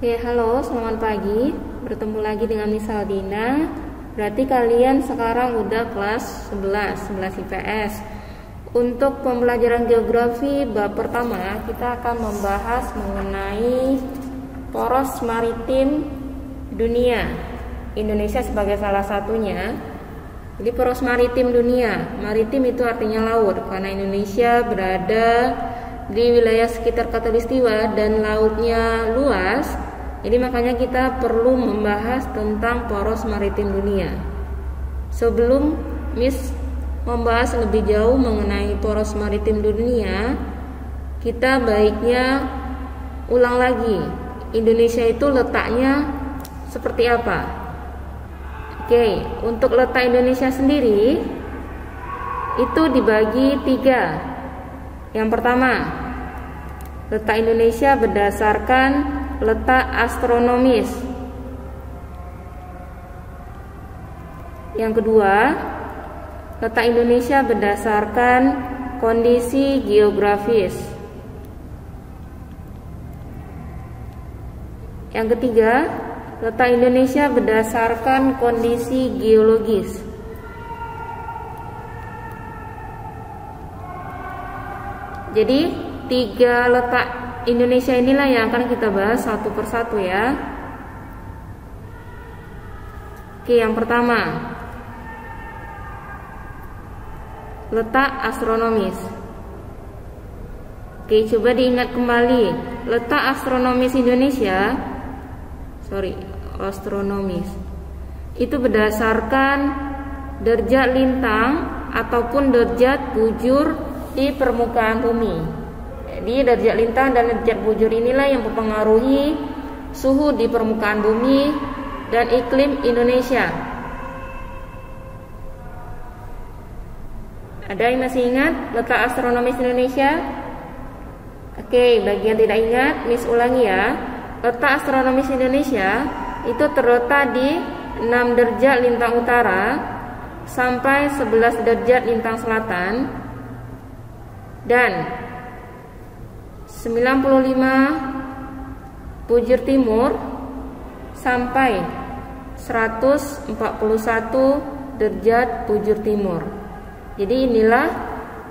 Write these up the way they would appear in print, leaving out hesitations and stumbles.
Oke, halo, selamat pagi. Bertemu lagi dengan Miss Aldina. Berarti kalian sekarang udah kelas 11 IPS. Untuk pembelajaran geografi bab pertama, kita akan membahas mengenai poros maritim dunia. Indonesia sebagai salah satunya. Jadi poros maritim dunia. Maritim itu artinya laut, karena Indonesia berada di wilayah sekitar Khatulistiwa dan lautnya luas. Jadi makanya kita perlu membahas tentang poros maritim dunia. Sebelum Miss membahas lebih jauh mengenai poros maritim dunia, kita baiknya ulang lagi. Indonesia itu letaknya seperti apa? Oke, untuk letak Indonesia sendiri itu dibagi 3. Yang pertama, letak Indonesia berdasarkan letak astronomis. Yang kedua, letak Indonesia berdasarkan kondisi geografis. Yang ketiga, letak Indonesia berdasarkan kondisi geologis. Jadi 3 letak Indonesia inilah yang akan kita bahas satu persatu ya. Oke, yang pertama, letak astronomis. Oke, coba diingat kembali. Letak astronomis Indonesia, astronomis, itu berdasarkan derajat lintang ataupun derajat bujur di permukaan bumi. Jadi derajat lintang dan derajat bujur inilah yang mempengaruhi suhu di permukaan bumi dan iklim Indonesia. Ada yang masih ingat letak astronomis Indonesia? Oke, bagi yang tidak ingat, Miss ulangi ya. Letak astronomis Indonesia itu terletak di 6 derajat lintang utara sampai 11 derajat lintang selatan dan 95 bujur timur sampai 141 derajat bujur timur. Jadi inilah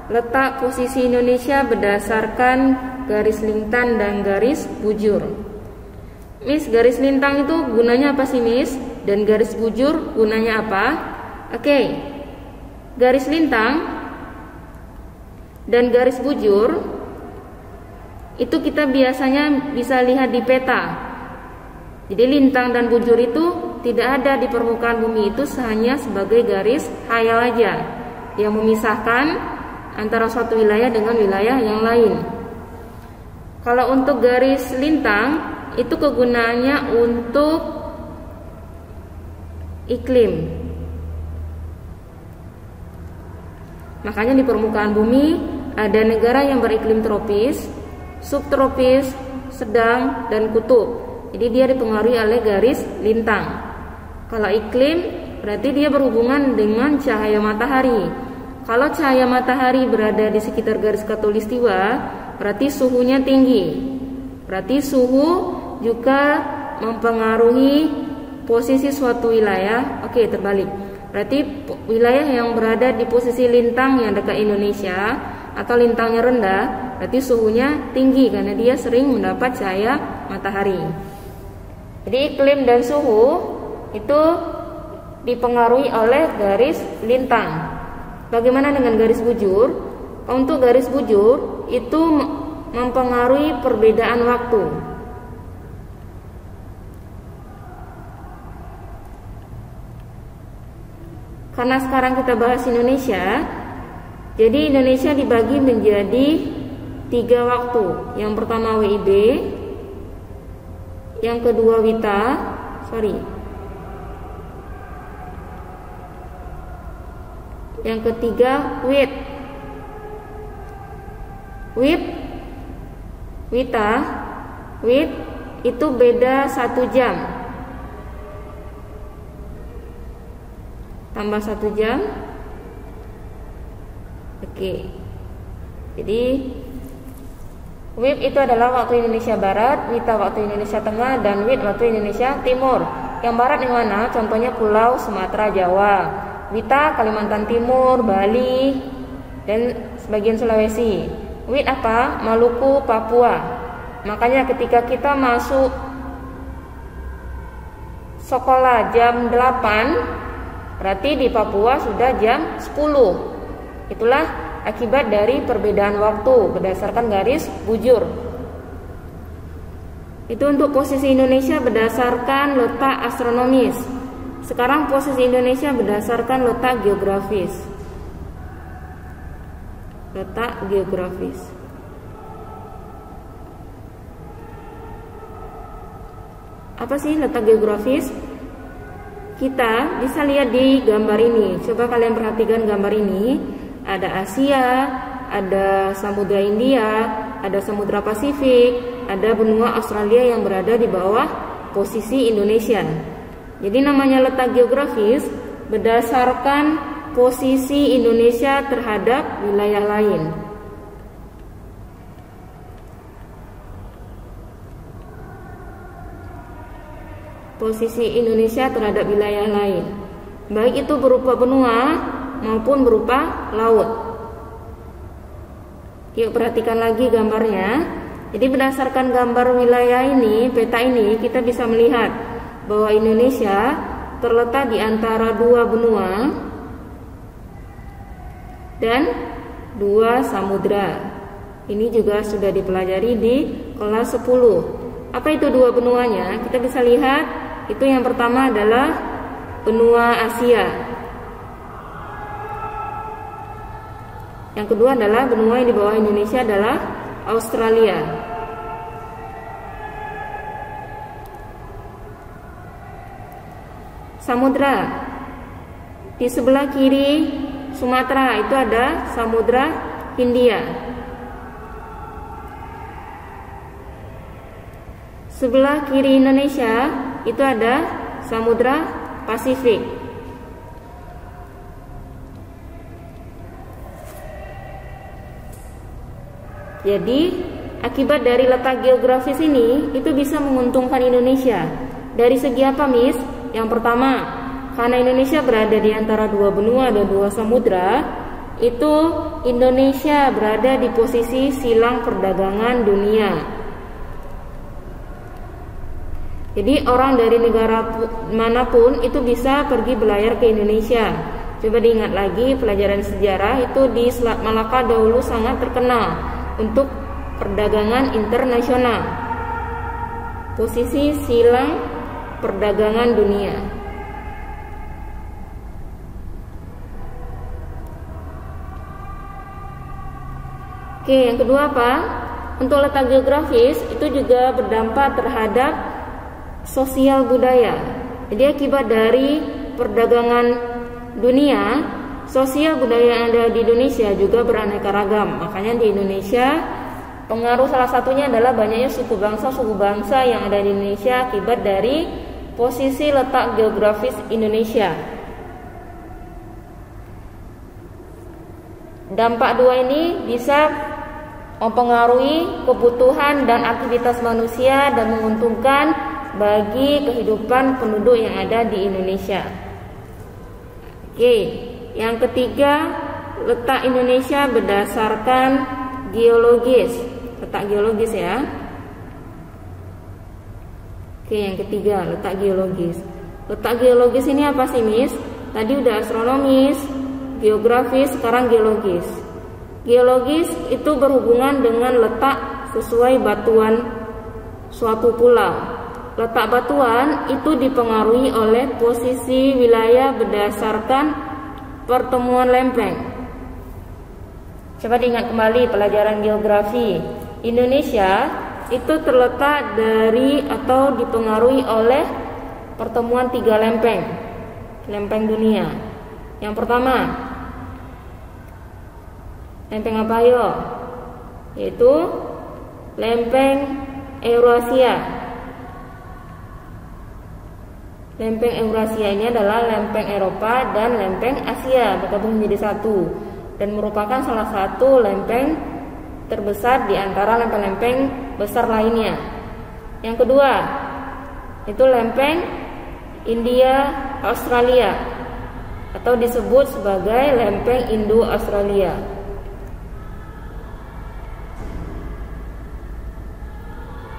letak posisi Indonesia berdasarkan garis lintang dan garis bujur. Miss, garis lintang itu gunanya apa sih, Miss? Dan garis bujur gunanya apa? Oke. Garis lintang dan garis bujur itu kita biasanya bisa lihat di peta. Jadi lintang dan bujur itu tidak ada di permukaan bumi, itu hanya sebagai garis khayal aja yang memisahkan antara suatu wilayah dengan wilayah yang lain. Kalau untuk garis lintang itu kegunaannya untuk iklim. Makanya di permukaan bumi ada negara yang beriklim tropis, subtropis, sedang, dan kutub. Jadi dia dipengaruhi oleh garis lintang. Kalau iklim berarti dia berhubungan dengan cahaya matahari. Kalau cahaya matahari berada di sekitar garis khatulistiwa, berarti suhunya tinggi. Berarti suhu juga mempengaruhi posisi suatu wilayah. Oke, terbalik. Berarti wilayah yang berada di posisi lintang yang dekat Indonesia atau lintangnya rendah, berarti suhunya tinggi karena dia sering mendapat cahaya matahari. Jadi iklim dan suhu itu dipengaruhi oleh garis lintang. Bagaimana dengan garis bujur? Untuk garis bujur itu mempengaruhi perbedaan waktu. Karena sekarang kita bahas Indonesia, jadi Indonesia dibagi menjadi 3 waktu. Yang pertama WIB, yang kedua yang ketiga WIT. WIT itu beda 1 jam. Tambah 1 jam. Oke. Jadi WIB itu adalah waktu Indonesia Barat, WITA waktu Indonesia Tengah, dan WIT waktu Indonesia Timur. Yang barat yang mana? Contohnya Pulau Sumatera, Jawa. WITA Kalimantan Timur, Bali, dan sebagian Sulawesi. WIT apa? Maluku, Papua. Makanya ketika kita masuk sekolah jam 8, berarti di Papua sudah jam 10. Itulah akibat dari perbedaan waktu berdasarkan garis bujur. Itu untuk posisi Indonesia berdasarkan letak astronomis. Sekarang posisi Indonesia berdasarkan letak geografis. Letak geografis. Apa sih letak geografis? Kita bisa lihat di gambar ini. Coba kalian perhatikan gambar ini. Ada Asia, ada Samudra India, ada Samudra Pasifik, ada benua Australia yang berada di bawah posisi Indonesia. Jadi namanya letak geografis berdasarkan posisi Indonesia terhadap wilayah lain. Posisi Indonesia terhadap wilayah lain, baik itu berupa benua maupun berupa laut. Yuk perhatikan lagi gambarnya. Jadi berdasarkan gambar wilayah ini, peta ini, kita bisa melihat bahwa Indonesia terletak di antara dua benua dan dua samudra. Ini juga sudah dipelajari di kelas 10. Apa itu dua benuanya? Kita bisa lihat, itu yang pertama adalah benua Asia. Yang kedua adalah benua yang di bawah Indonesia adalah Australia. Samudra. Di sebelah kiri Sumatera itu ada Samudra Hindia. Sebelah kiri Indonesia itu ada Samudra Pasifik. Jadi akibat dari letak geografis ini itu bisa menguntungkan Indonesia. Dari segi apa, Miss? Yang pertama, karena Indonesia berada di antara dua benua dan dua samudra, itu Indonesia berada di posisi silang perdagangan dunia. Jadi orang dari negara manapun itu bisa pergi berlayar ke Indonesia. Coba diingat lagi pelajaran sejarah itu di Selat Malaka dahulu sangat terkenal untuk perdagangan internasional. Posisi silang perdagangan dunia. Oke, yang kedua apa? Untuk letak geografis itu juga berdampak terhadap sosial budaya. Jadi akibat dari perdagangan dunia, sosial budaya yang ada di Indonesia juga beraneka ragam. Makanya di Indonesia pengaruh salah satunya adalah banyaknya suku bangsa yang ada di Indonesia akibat dari posisi letak geografis Indonesia. Dampak dua ini bisa mempengaruhi kebutuhan dan aktivitas manusia dan menguntungkan bagi kehidupan penduduk yang ada di Indonesia. Oke. Yang ketiga, letak Indonesia berdasarkan geologis. Letak geologis ya. Oke, yang ketiga, letak geologis. Letak geologis ini apa sih, Miss? Tadi udah astronomis, geografis, sekarang geologis. Geologis itu berhubungan dengan letak sesuai batuan suatu pulau. Letak batuan itu dipengaruhi oleh posisi wilayah berdasarkan pertemuan lempeng. Coba diingat kembali pelajaran geografi. Indonesia itu terletak dari atau dipengaruhi oleh pertemuan 3 lempeng dunia. Yang pertama, lempeng apa yo? Yaitu lempeng Eurasia. Lempeng Eurasia ini adalah lempeng Eropa dan lempeng Asia bergabung menjadi satu dan merupakan salah satu lempeng terbesar di antara lempeng-lempeng besar lainnya. Yang kedua, itu lempeng India Australia atau disebut sebagai lempeng Indo-Australia.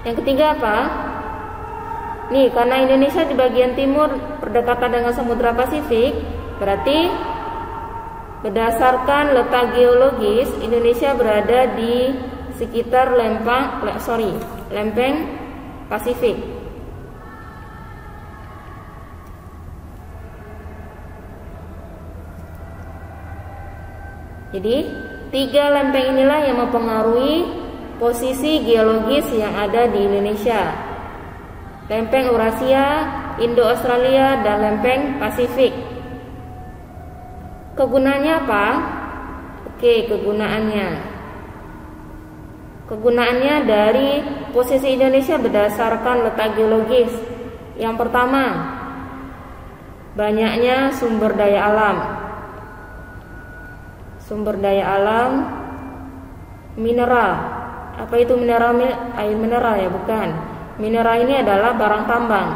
Yang ketiga apa? Nih, karena Indonesia di bagian timur berdekatan dengan Samudra Pasifik, berarti berdasarkan letak geologis Indonesia berada di sekitar lempeng Pasifik. Jadi, tiga lempeng inilah yang mempengaruhi posisi geologis yang ada di Indonesia. Lempeng Eurasia, Indo-Australia, dan lempeng Pasifik. Kegunaannya apa? Oke, kegunaannya dari posisi Indonesia berdasarkan letak geologis. Yang pertama, banyaknya sumber daya alam. Sumber daya alam, mineral. Apa itu mineral? Air mineral ya, bukan. Mineral ini adalah barang tambang.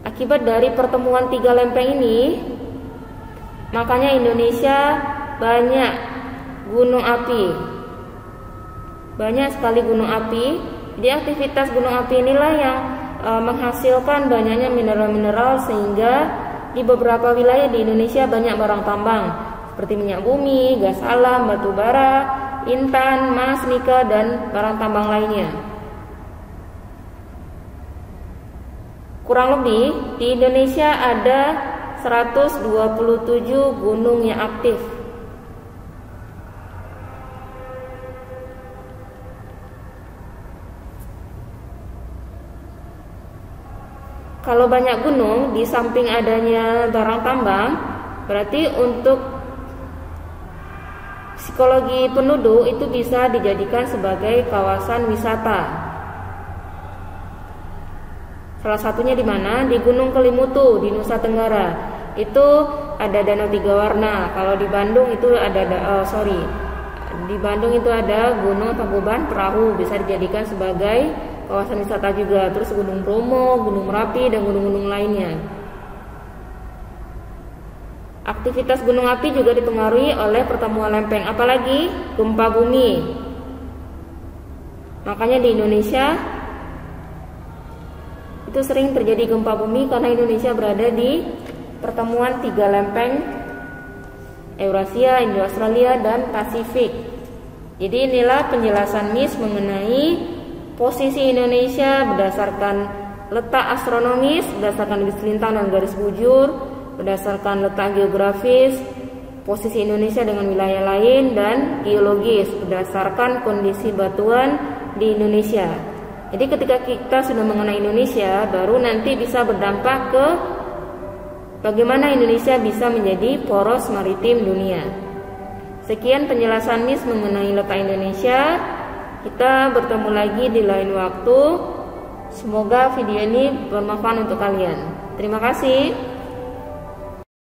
Akibat dari pertemuan tiga lempeng ini, makanya Indonesia banyak gunung api. Banyak sekali gunung api. Jadi aktivitas gunung api inilah yang menghasilkan banyaknya mineral-mineral, sehingga di beberapa wilayah di Indonesia banyak barang tambang seperti minyak bumi, gas alam, batu bara, intan, emas, nikel, dan barang tambang lainnya. Kurang lebih di Indonesia ada 127 gunung yang aktif. Kalau banyak gunung, di samping adanya barang tambang, berarti untuk psikologi penduduk itu bisa dijadikan sebagai kawasan wisata. Salah satunya di mana? Di Gunung Kelimutu di Nusa Tenggara. Itu ada danau tiga warna. Kalau di Bandung itu di Bandung itu ada Gunung Tangkuban Perahu, bisa dijadikan sebagai kawasan wisata juga. Terus Gunung Bromo, Gunung Merapi, dan gunung-gunung lainnya. Aktivitas gunung api juga dipengaruhi oleh pertemuan lempeng, apalagi gempa bumi. Makanya di Indonesia itu sering terjadi gempa bumi karena Indonesia berada di pertemuan tiga lempeng Eurasia, Indo-Australia, dan Pasifik. Jadi inilah penjelasan Miss mengenai posisi Indonesia berdasarkan letak astronomis, berdasarkan garis lintang dan garis bujur, berdasarkan letak geografis, posisi Indonesia dengan wilayah lain, dan geologis berdasarkan kondisi batuan di Indonesia. Jadi ketika kita sudah mengenai Indonesia, baru nanti bisa berdampak ke bagaimana Indonesia bisa menjadi poros maritim dunia. Sekian penjelasan Miss mengenai letak Indonesia. Kita bertemu lagi di lain waktu. Semoga video ini bermanfaat untuk kalian. Terima kasih.